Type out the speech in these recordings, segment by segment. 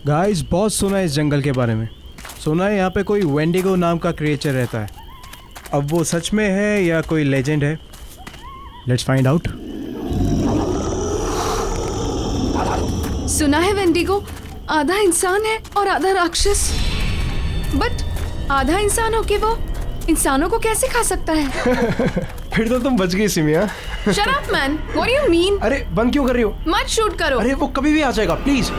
Guys बहुत सुना है इस जंगल के बारे में। सुना है यहाँ पे कोई वेंडिगो नाम का क्रिएचर रहता है। अब वो सच में है या कोई लेजेंड है? Let's find out. सुना है वेंडिगो आधा इंसान है और आधा राक्षस। बट आधा इंसान होके वो इंसानों को कैसे खा सकता है? फिर तो तुम बच गई सिमिया। Shut up man, what do you mean? अरे बंद क्यों कर रही हो? मत शूट करो। अरे वो कभी भी आ जाएगा, प्लीज।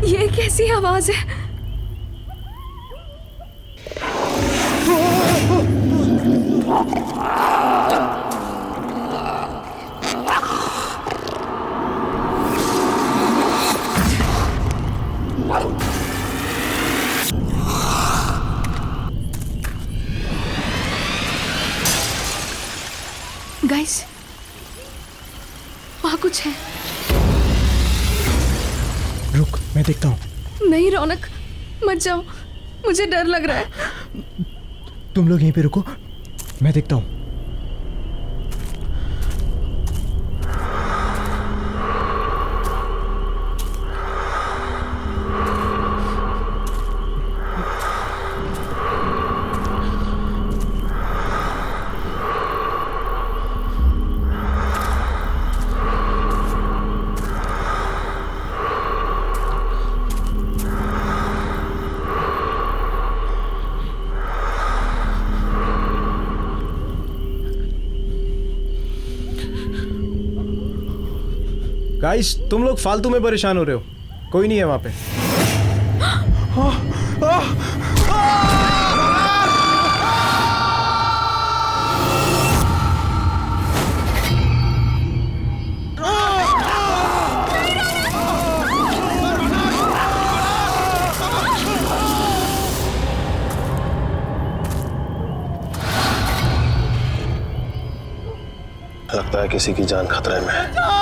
ये कैसी आवाज है? गाइस, वहाँ कुछ है। रुक, मैं देखता हूँ। नहीं रौनक, मत जाओ, मुझे डर लग रहा है। तुम लोग यहीं पे रुको, मैं देखता हूँ। गाइस, तुम लोग फालतू में परेशान हो रहे हो। कोई नहीं है वहां पे। लगता है किसी की जान खतरे में है।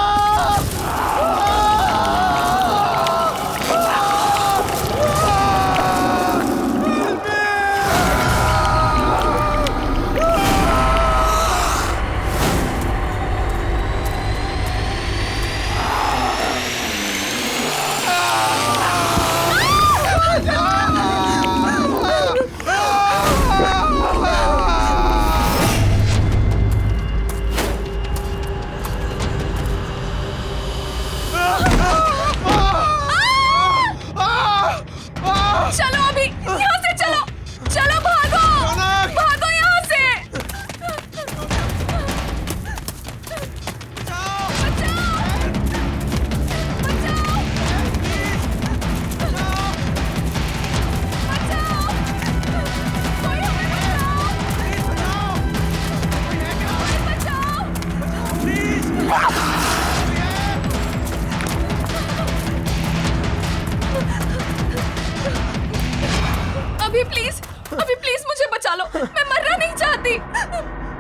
अभी प्लीज मुझे बचा लो, मैं मरना नहीं चाहती।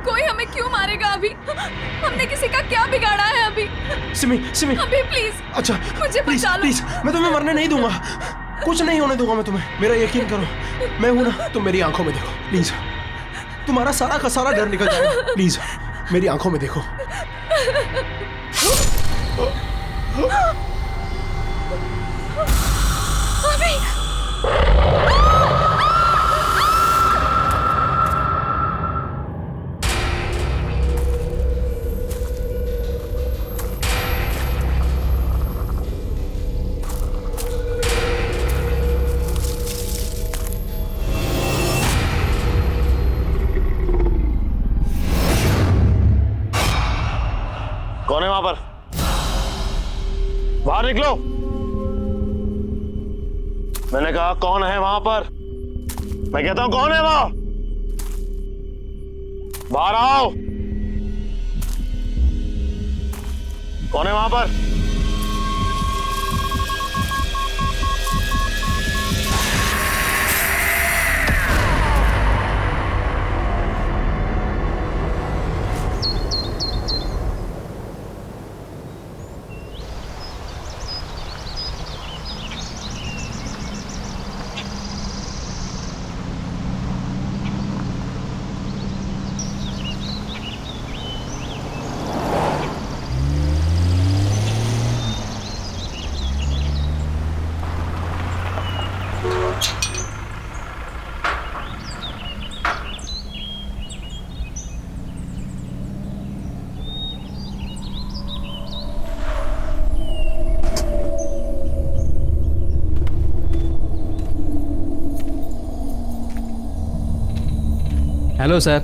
कोई हमें क्यों मारेगा अभी? हमने किसी का क्या बिगाड़ा है अभी? सिमी, सिमी, अभी प्लीज। अच्छा मुझे प्लीज, बचा लो। प्लीज, मैं तुम्हें मरने नहीं दूंगा। कुछ नहीं होने दूंगा मैं तुम्हें, मेरा यकीन करो। मैं हूं ना, तुम मेरी आंखों में देखो प्लीज। तुम्हारा सारा का सारा डर निकल जाएगा। प्लीज मेरी आंखों में देखो। अभी कौन है वहां पर? बाहर निकलो। मैंने कहा कौन है वहां पर? मैं कहता हूं कौन है वहां? बाहर आओ। कौन है वहां पर? Hello sir.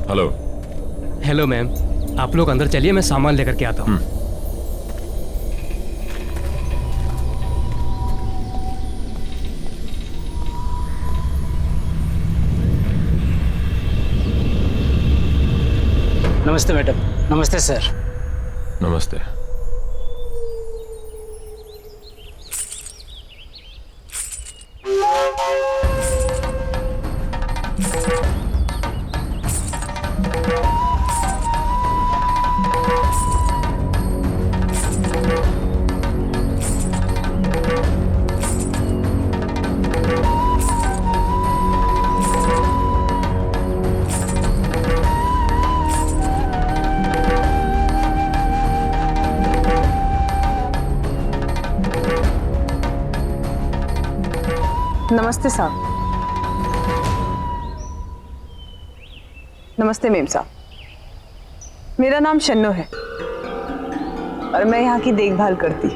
Hello. Hello ma'am, आप लोग अंदर चलिए, मैं सामान लेकर के आता हूँ। नमस्ते मैडम। नमस्ते सर। नमस्ते। नमस्ते साहब। नमस्ते मेम साहब, मेरा नाम शन्नो है और मैं यहाँ की देखभाल करती।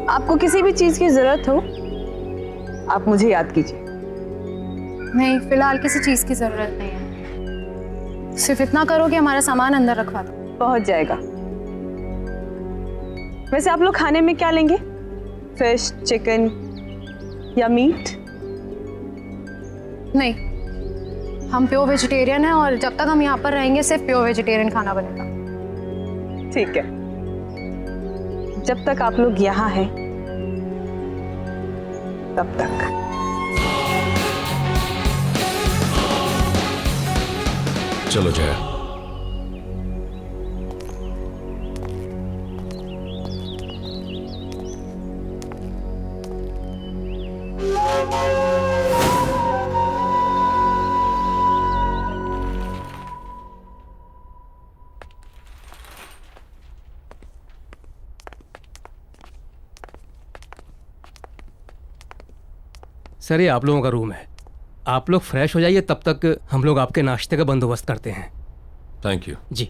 आपको किसी भी चीज की जरूरत हो आप मुझे याद कीजिए। नहीं, फिलहाल किसी चीज की जरूरत नहीं है। सिर्फ इतना करो कि हमारा सामान अंदर रखवा दो। पहुंच जाएगा। वैसे आप लोग खाने में क्या लेंगे? फिश, चिकन या मीट? नहीं, हम प्योर वेजिटेरियन हैं और जब तक हम यहाँ पर रहेंगे सिर्फ प्योर वेजिटेरियन खाना बनेगा। ठीक है, जब तक आप लोग यहाँ हैं तब तक। चलो जया। सर, ये आप लोगों का रूम है। आप लोग फ्रेश हो जाइए, तब तक हम लोग आपके नाश्ते का बंदोबस्त करते हैं। Thank you. जी।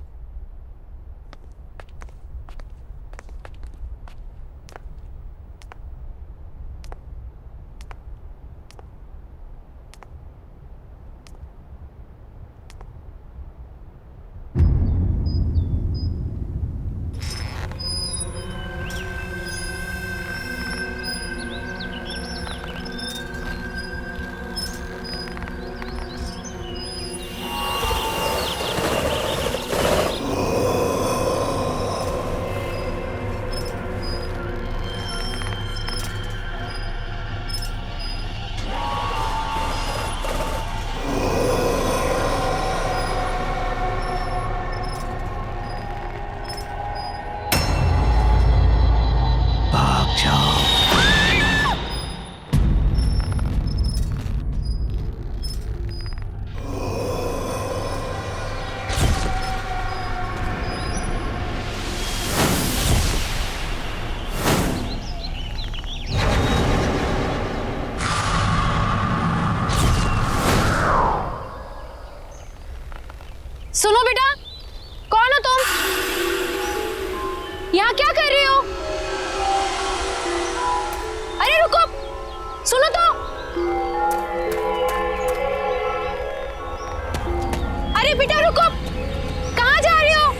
सुनो बेटा, कौन हो तुम? यहाँ क्या कर रही हो? अरे रुको, सुनो तो। अरे बेटा रुको, कहाँ जा रही हो?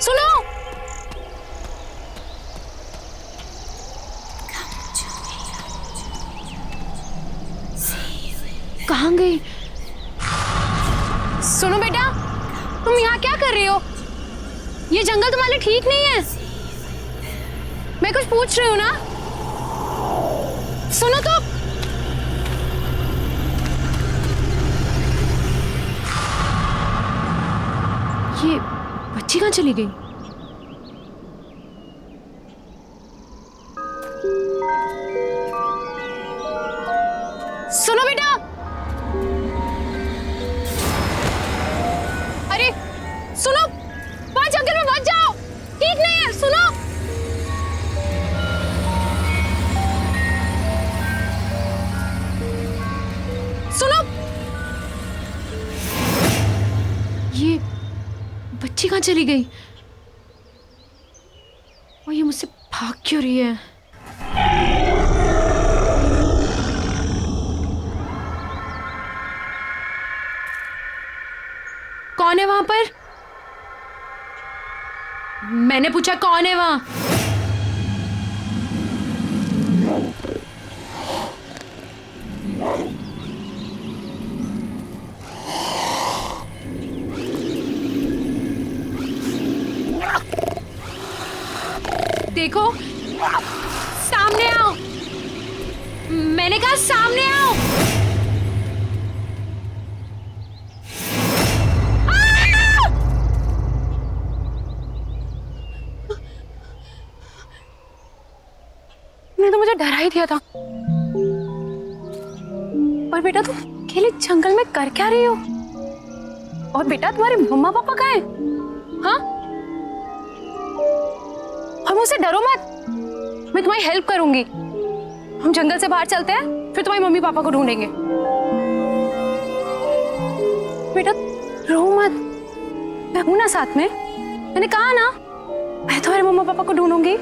सुनो। कहाँ गई? सुनो बेटा, तुम यहाँ क्या कर रही हो? ये जंगल तुम्हारे लिए ठीक नहीं है। मैं कुछ पूछ रही हूँ ना, सुनो तो। ये बच्ची कहाँ चली गई? सुनो बेटा। अरे सुनो, वहां जंगल में मत जाओ, ठीक नहीं है। सुनो। सुनो। ये बच्ची कहाँ चली गई? और ये मुझसे भाग क्यों रही है? है वहां पर? मैंने पूछा कौन है वहां? देखो, सामने आओ। मैंने कहा सामने आओ। ने तो मुझे डरा ही दिया था। और बेटा तुम अकेले जंगल में कर क्या रही हो? और बेटा तुम्हारे मम्मा पापा कहाँ हैं? हाँ? और मुझसे डरो मत, मैं तुम्हारी हेल्प करूंगी। हम जंगल से बाहर चलते हैं, फिर तुम्हारी मम्मी पापा को ढूंढेंगे। बेटा रो मत, मैं हूं ना साथ में। मैंने कहा ना, मैं तुम्हारे मम्मा पापा को ढूंढूंगी।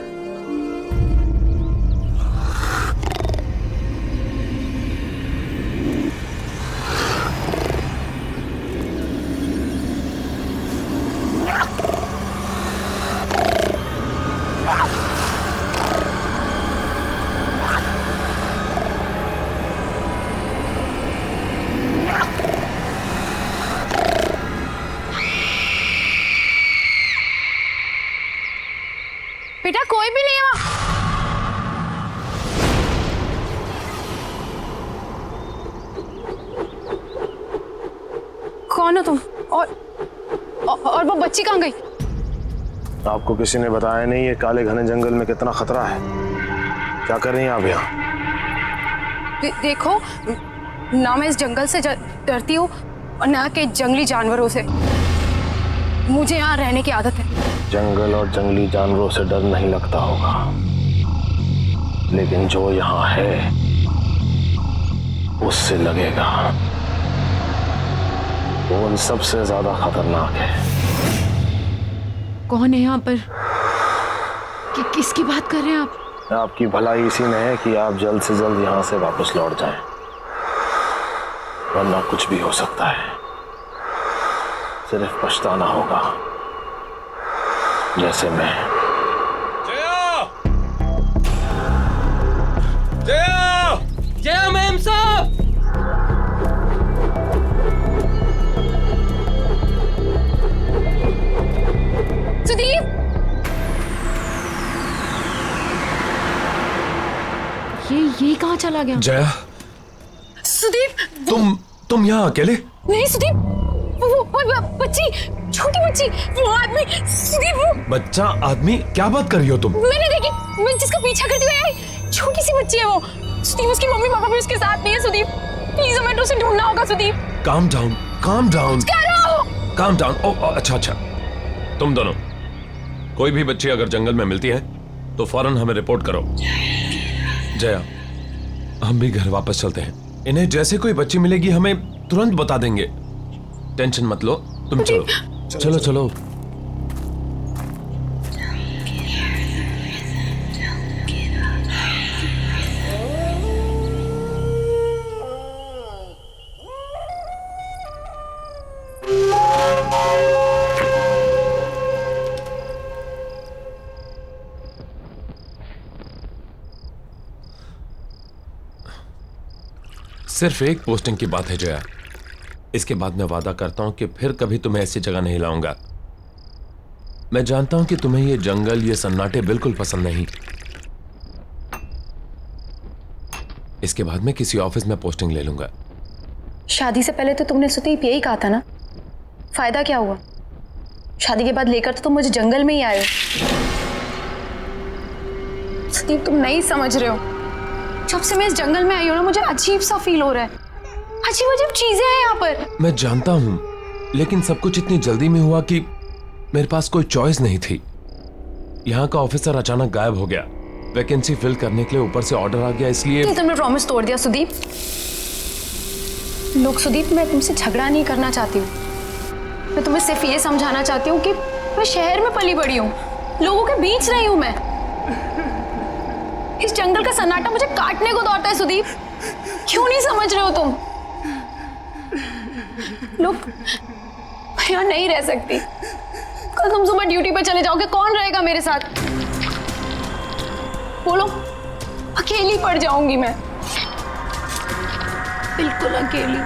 बेटा कोई भी नहीं है वहां। कौन हो तुम? और वो बच्ची कहाँ गई? आपको किसी ने बताया नहीं ये काले घने जंगल में कितना खतरा है? क्या कर रही हैं आप यहाँ? देखो ना, मैं इस जंगल से डरती हूँ और ना के जंगली जानवरों से। मुझे यहाँ रहने की आदत है। जंगल और जंगली जानवरों से डर नहीं लगता होगा, लेकिन जो यहाँ है उससे लगेगा। वो उन सबसे ज्यादा खतरनाक है। कौन है यहाँ पर? किसकी बात कर रहे हैं आप? आपकी भलाई इसी में है कि आप जल्द से जल्द यहाँ से वापस लौट जाएं, वरना कुछ भी हो सकता है। सिर्फ पछताना होगा, जैसे मैं। जया मैम साहब! सुदीप! ये कहाँ चला गया? जया, सुदीप! तुम यहाँ अकेले? नहीं सुदीप, वो बच्ची, छोटी बच्ची, वो आदमी, सुदीप वो बच्चा आदमी? क्या बात कर रही हो तुम? मैंने देखी, मैं जिसका पीछा करती हुई आई, छोटी सी बच्ची है वो। सुदीप उसकी मम्मी पापा भी उसके साथ नहीं है। सुदीप प्लीज हमें उसे ढूंढना होगा। Sudeep calm down, calm down, क्या रहा हो? Calm down. ओ अच्छा अच्छा, तुम दोनों कोई भी बच्ची अगर जंगल में मिलती है तो फौरन हमें रिपोर्ट करो। जया, हम भी घर वापस चलते हैं। इन्हें जैसे कोई बच्ची मिलेगी हमें तुरंत बता देंगे। टेंशन मत लो, तुम चलो चलो चलो। सिर्फ एक पोस्टिंग की बात है जया, इसके बाद मैं वादा करता हूं कि फिर कभी तुम्हें ऐसी जगह नहीं लाऊंगा। मैं जानता हूं कि तुम्हें ये जंगल, ये सन्नाटे बिल्कुल पसंद नहीं। इसके बाद मैं किसी ऑफिस में पोस्टिंग ले लूंगा। शादी से पहले तो तुमने सुदीप यही कहा था ना, फायदा क्या हुआ? शादी के बाद लेकर तो तुम मुझे जंगल में ही आए हो। सुदीप तुम नहीं समझ रहे हो, जब से मैं इस जंगल में आई हूं ना, मुझे अजीब सा फील हो रहा है। अजीब अजीब चीजें हैं यहाँ पर। मैं जानता हूं, लेकिन सब कुछ इतनी जल्दी में हुआ कि मेरे पास कोई चॉइस नहीं थी। यहाँ का ऑफिसर अचानक गायब हो गया, वैकेंसी फिल करने के लिए ऊपर से ऑर्डर आ गया, इसलिए तुमने प्रॉमिस तोड़ दिया सुदीप। लोग सुदीप, मैं तुमसे झगड़ा नहीं करना चाहती हूँ। मैं तुम्हें सिर्फ ये समझाना चाहती हूँ कि मैं शहर में पली बड़ी हूँ, लोगों के बीच रही हूँ मैं। इस जंगल का सन्नाटा मुझे काटने को दौड़ता है सुदीप। क्यों नहीं समझ रहे हो तुम लोग? मैं यहाँ नहीं रह सकती। कल तुम सुबह ड्यूटी पर चले जाओगे, कौन रहेगा मेरे साथ? बोलो, अकेली पड़ जाऊंगी मैं, बिल्कुल अकेली।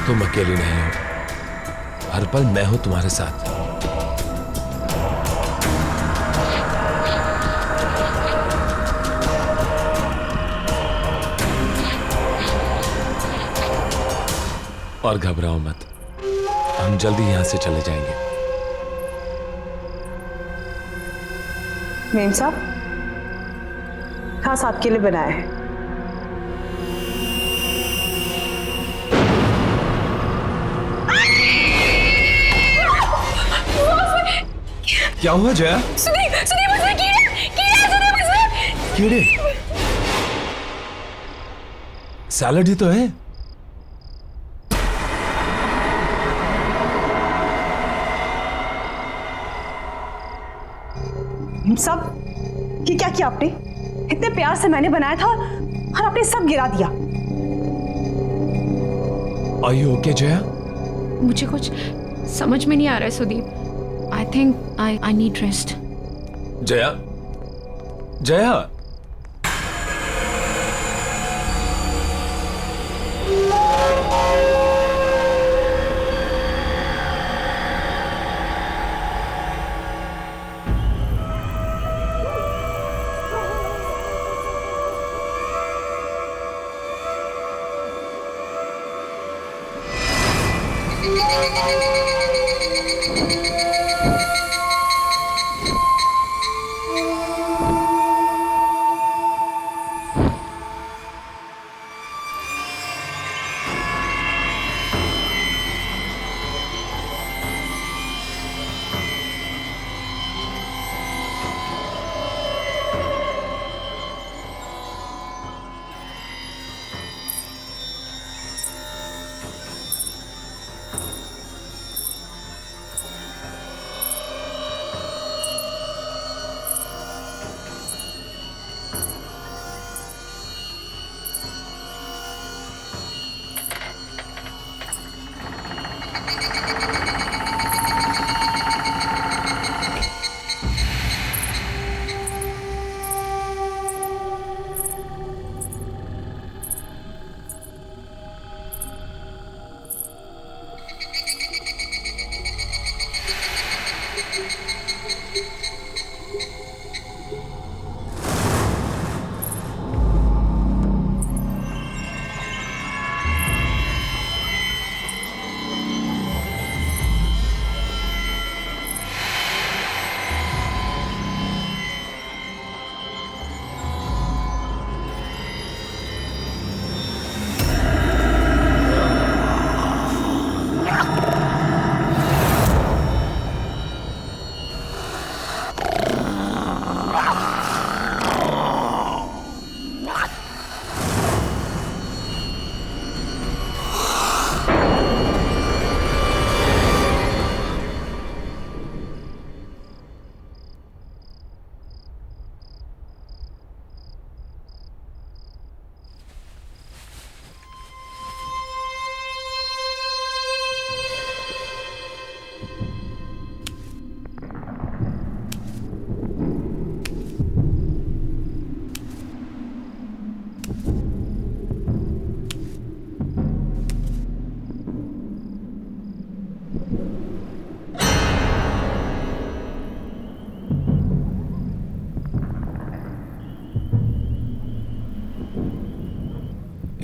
तुम अकेली नहीं हो, हर पल मैं हूं तुम्हारे साथ। और घबराओ मत, हम जल्दी यहां से चले जाएंगे। मेम साहब, खास आपके लिए बनाया है। क्या हुआ जया? सुदीप, सुदीप उसमें कीड़े, कीड़े सुदीप उसमें। कीड़े? सैलड ही तो है। सब ये क्या किया आपने? इतने प्यार से मैंने बनाया था और आपने सब गिरा दिया। Are you okay, Jaya? मुझे कुछ समझ में नहीं आ रहा है Sudeep. I think I need rest. Jaya, Jaya,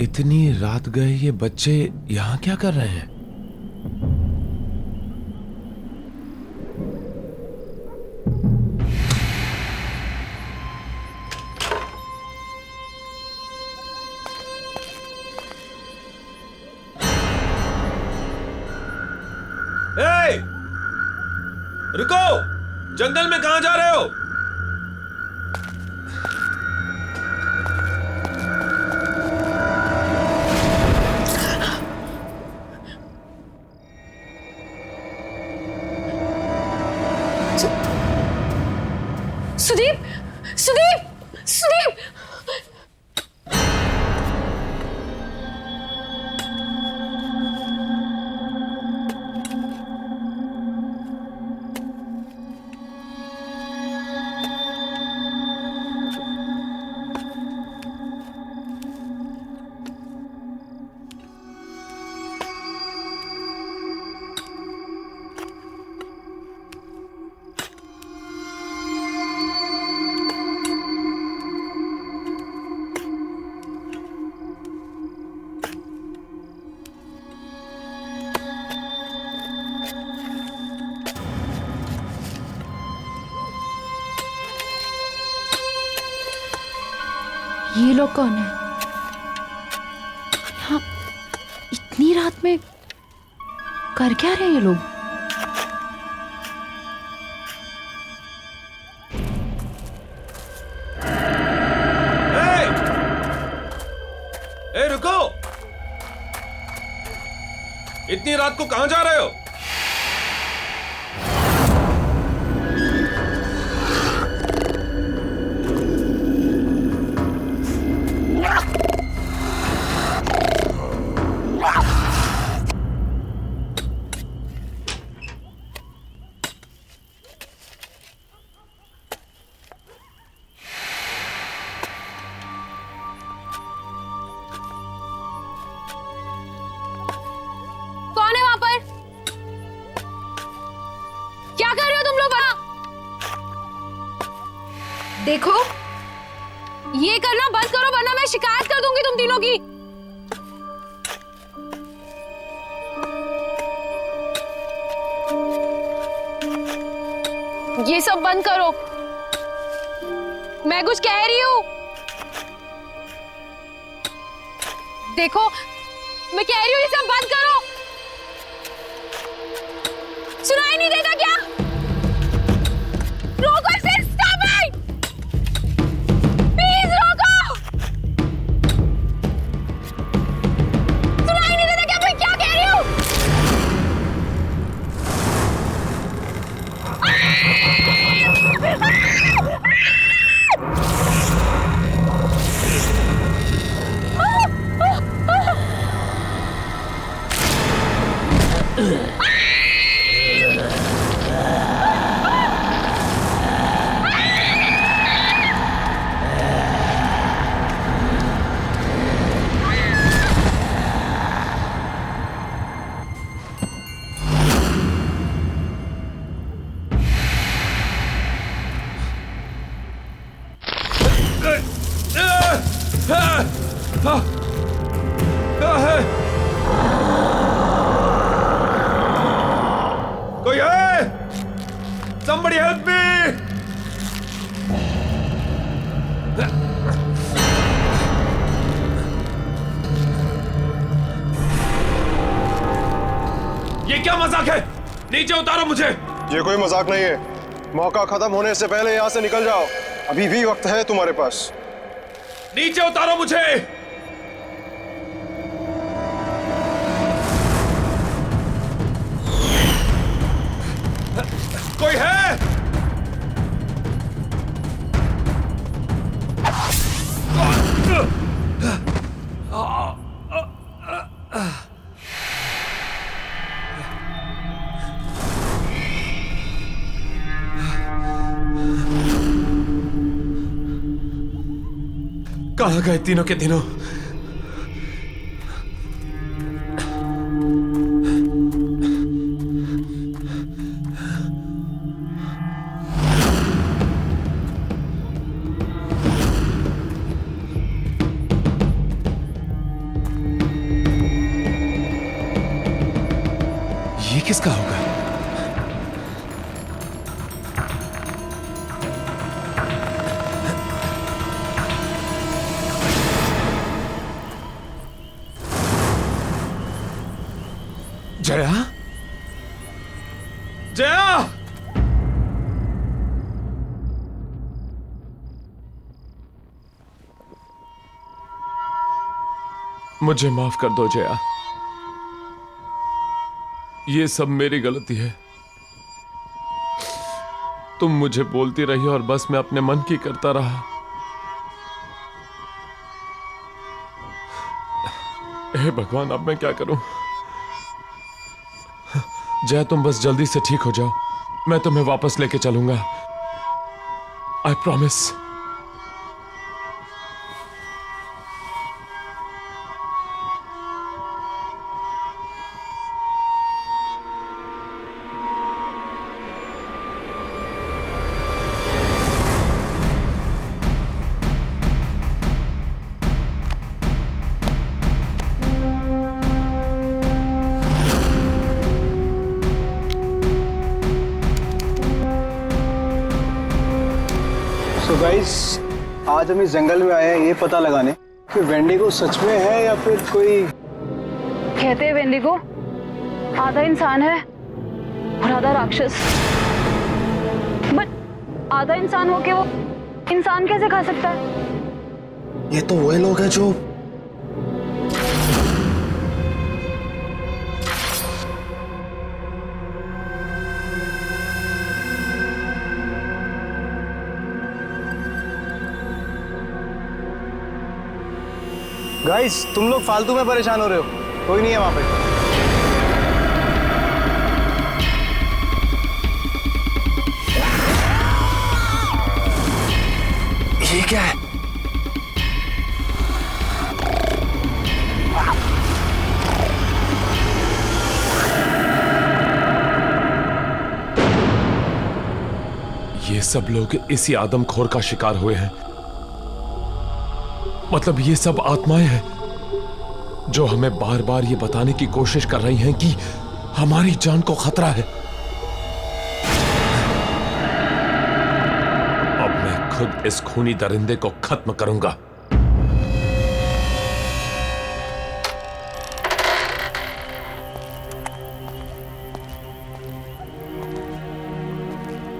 इतनी रात गए ये बच्चे यहां क्या कर रहे हैं? ए! रुको! जंगल में कहां जा रहे हो? सुदीप, सुदीप, ये लोग कौन है? हाँ, इतनी रात में कर क्या रहे हैं ये लोग? ए रुको, इतनी रात को कहां जा रहे हो? कौन है वहां पर? क्या कर रहे हो तुम लोग वहां? देखो, ये करना बंद करो वरना मैं शिकायत कर दूंगी तुम तीनों की। ये सब बंद करो, मैं कुछ कह रही हूं। देखो, मैं कह रही हूं ये सब बंद करो। सुनाई नहीं देता क्या? रोको इसे, स्टॉप इट! प्लीज रोको! सुनाई नहीं देता क्या मैं क्या कह रही हूं? कोई है? Somebody help me! ये क्या मजाक है? नीचे उतारो मुझे। ये कोई मजाक नहीं है। मौका खत्म होने से पहले यहाँ से निकल जाओ। अभी भी वक्त है तुम्हारे पास। नीचे उतारो मुझे। कोई है? कहां गए तीनों के तीनों? ये किसका होगा? जया? जया! मुझे माफ कर दो जया। ये सब मेरी गलती है। तुम मुझे बोलती रही और बस मैं अपने मन की करता रहा। हे भगवान, अब मैं क्या करूं? जया, तुम बस जल्दी से ठीक हो जाओ। मैं तुम्हें वापस लेके चलूंगा। I promise. तो गाइस, आज हम इस जंगल में आए हैं ये पता लगाने कि वेंडिगो सच में है या फिर कोई। कहते हैं वेंडिगो आधा इंसान है और आधा राक्षस, बट आधा इंसान होके वो इंसान कैसे खा सकता है? ये तो वही लोग हैं जो गाइस तुम लोग फालतू में परेशान हो रहे हो, कोई नहीं है वहां पे। ये क्या है? ये सब लोग इसी आदमखोर का शिकार हुए हैं। मतलब ये सब आत्माएं हैं जो हमें बार बार ये बताने की कोशिश कर रही हैं कि हमारी जान को खतरा है। अब मैं खुद इस खूनी दरिंदे को खत्म करूंगा।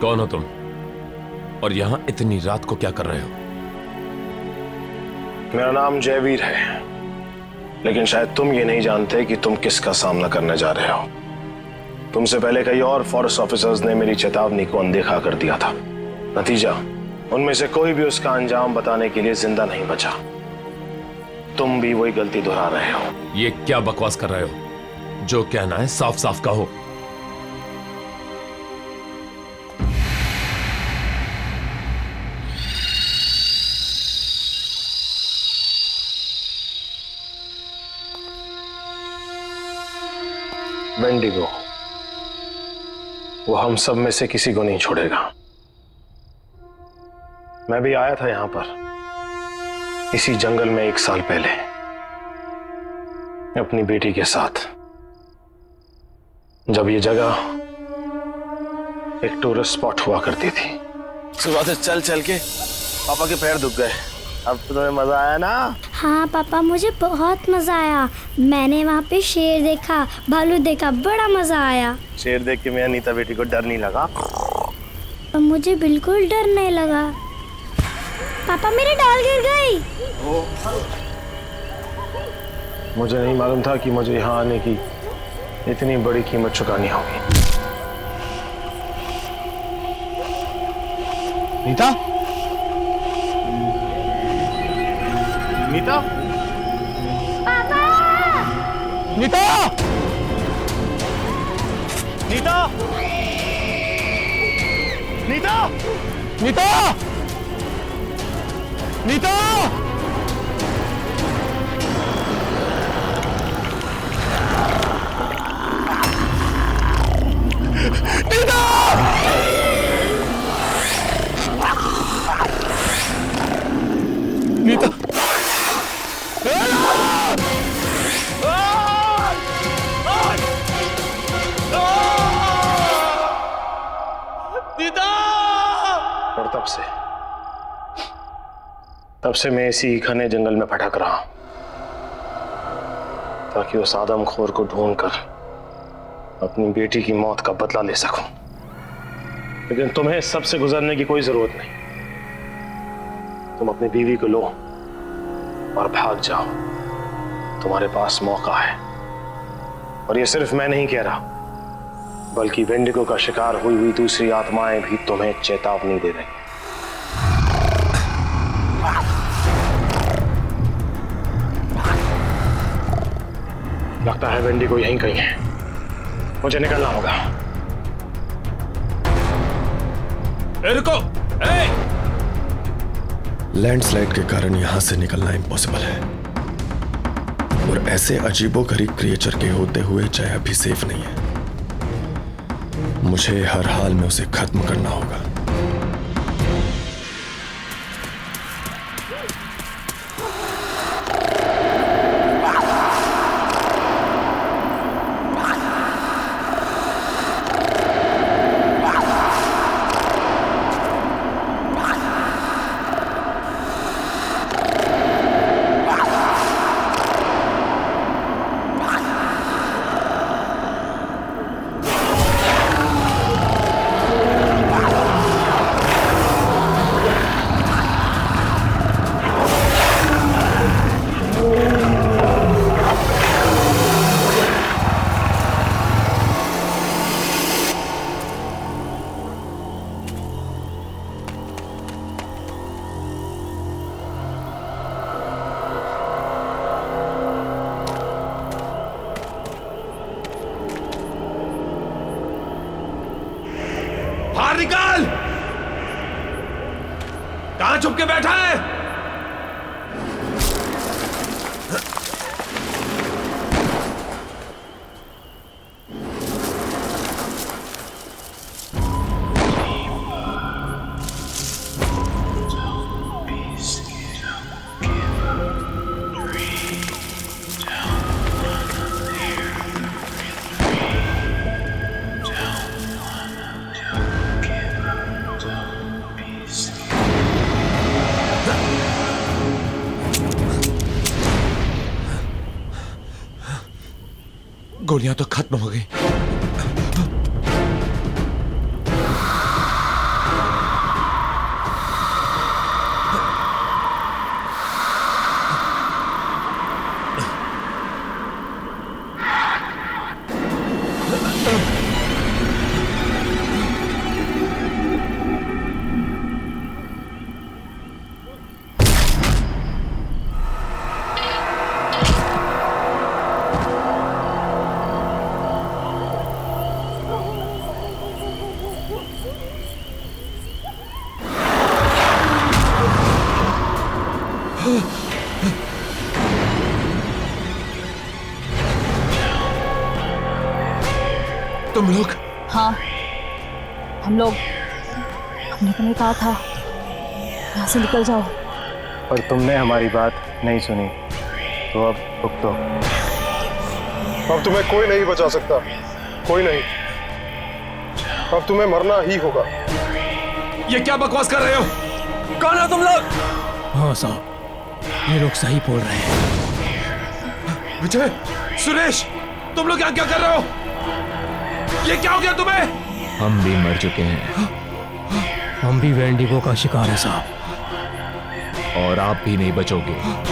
कौन हो तुम और यहां इतनी रात को क्या कर रहे हो? मेरा नाम जयवीर है, लेकिन शायद तुम ये नहीं जानते कि तुम किसका सामना करने जा रहे हो। तुमसे पहले कई और फॉरेस्ट ऑफिसर्स ने मेरी चेतावनी को अनदेखा कर दिया था। नतीजा, उनमें से कोई भी उसका अंजाम बताने के लिए जिंदा नहीं बचा। तुम भी वही गलती दोहरा रहे हो। ये क्या बकवास कर रहे हो? जो कहना है साफ साफ कहो। वेंडिगो, वो हम सब में से किसी को नहीं छोड़ेगा। मैं भी आया था यहां पर इसी जंगल में 1 साल पहले अपनी बेटी के साथ, जब ये जगह एक टूरिस्ट स्पॉट हुआ करती थी। सुबह से चल चल के पापा के पैर दुख गए। अब तो तुम्हें मजा आया ना? हाँ पापा, मुझे बहुत मजा आया। मैंने वहाँ पे शेर देखा, भालू देखा, बड़ा मजा आया। शेर देख के मेरी नीता बेटी को डर नहीं लगा? मुझे बिल्कुल डर नहीं लगा। पापा मेरी डाल गिर गई। मुझे नहीं मालूम था कि मुझे यहाँ आने की इतनी बड़ी कीमत चुकानी होगी। नीता, नीता, पापा! नीता, नीता, नीता, नीता, नीता, नीता, नीता, और तब से मैं इसी घने जंगल में भटक रहा हूं, ताकि उस आदमखोर को ढूंढकर अपनी बेटी की मौत का बदला ले सकूं। लेकिन तुम्हें इस सब से गुजरने की कोई जरूरत नहीं। तुम अपनी बीवी को लो और भाग जाओ। तुम्हारे पास मौका है। और ये सिर्फ मैं नहीं कह रहा, बल्कि वेंडिगो का शिकार हुई हुई दूसरी आत्माएं भी तुम्हें चेतावनी दे रही हैं। लगता है वेंडिगो यहीं कहीं है। मुझे निकलना होगा। रुको! लैंडस्लाइड के कारण यहां से निकलना इम्पॉसिबल है, और ऐसे अजीबोगरीब क्रिएचर के होते हुए जया भी सेफ नहीं है। मुझे हर हाल में उसे खत्म करना होगा। बाहर निकल! कहां छुप के बैठा है? गोलियां तो खत्म हो गई। तुम लोग? हाँ, हम लोग, हमने तुम्हें कहा था यहाँ से निकल जाओ, और तुमने हमारी बात नहीं सुनी, तो अब भुगतो। अब तुम्हें कोई नहीं बचा सकता, कोई नहीं। अब तुम्हें मरना ही होगा। ये क्या बकवास कर रहे हो? कौन हो तुम लोग? हाँ साहब, ये लोग सही बोल रहे हैं। विजय, सुरेश, तुम लोग यहाँ क्या कर रहे हो? ये क्या हो गया तुम्हें? हम भी मर चुके हैं। हम भी वेंडिगो का शिकार है साहब। और आप भी नहीं बचोगे।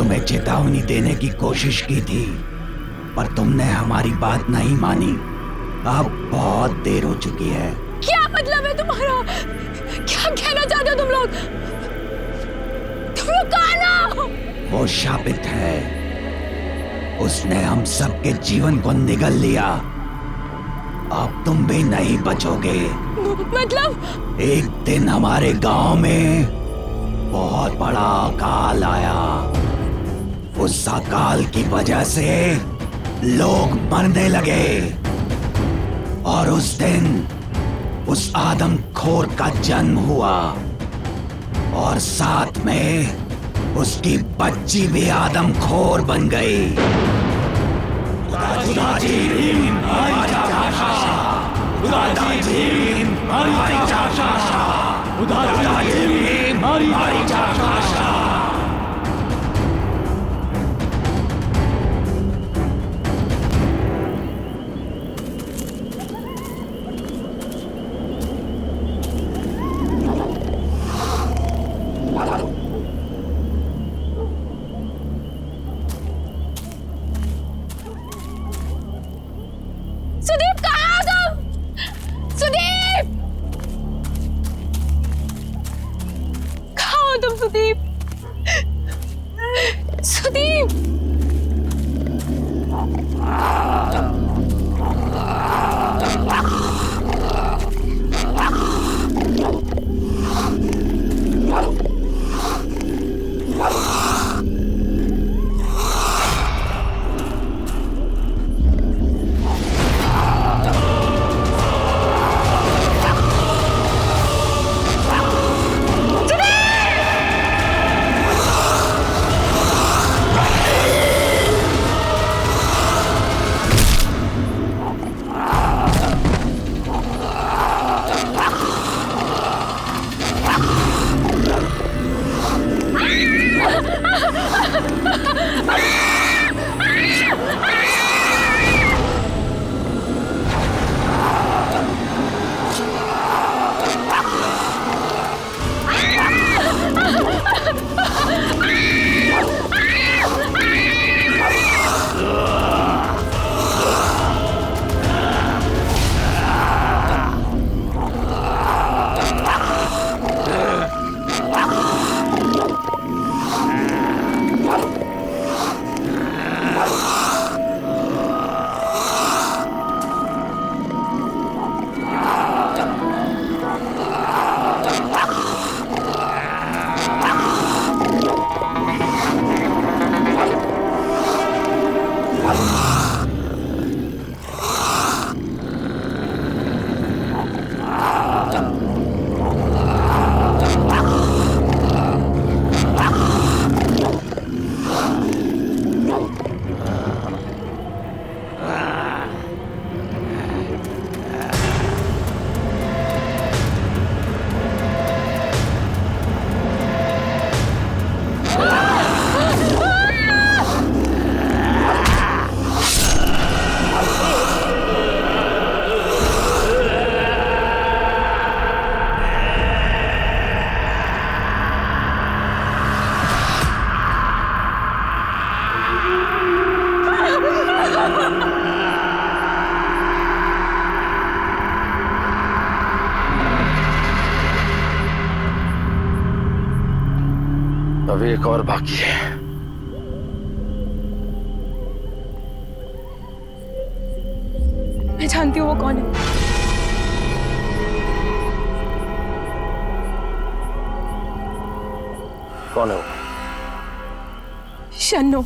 तुम्हें चेतावनी देने की कोशिश की थी, पर तुमने हमारी बात नहीं मानी। अब बहुत देर हो चुकी है। क्या मतलब है तुम्हारा? क्या कहना चाहते हो तुम लोग? कौन हो? वो शापित है, उसने हम सबके जीवन को निगल लिया। अब तुम भी नहीं बचोगे। मतलब? एक दिन हमारे गांव में बहुत बड़ा अकाल आया। उस अकाल की वजह से लोग मरने लगे और उस दिन उस आदमखोर का जन्म हुआ और साथ में उसकी बच्ची भी आदमखोर बन गई। सुदीप कहाँ हो तुम? सुदीप कहाँ हो तुम? सुदीप सुदीप अब एक और बाकी है। मैं जानती हूँ वो कौन है। कौन है वो? शन्नो।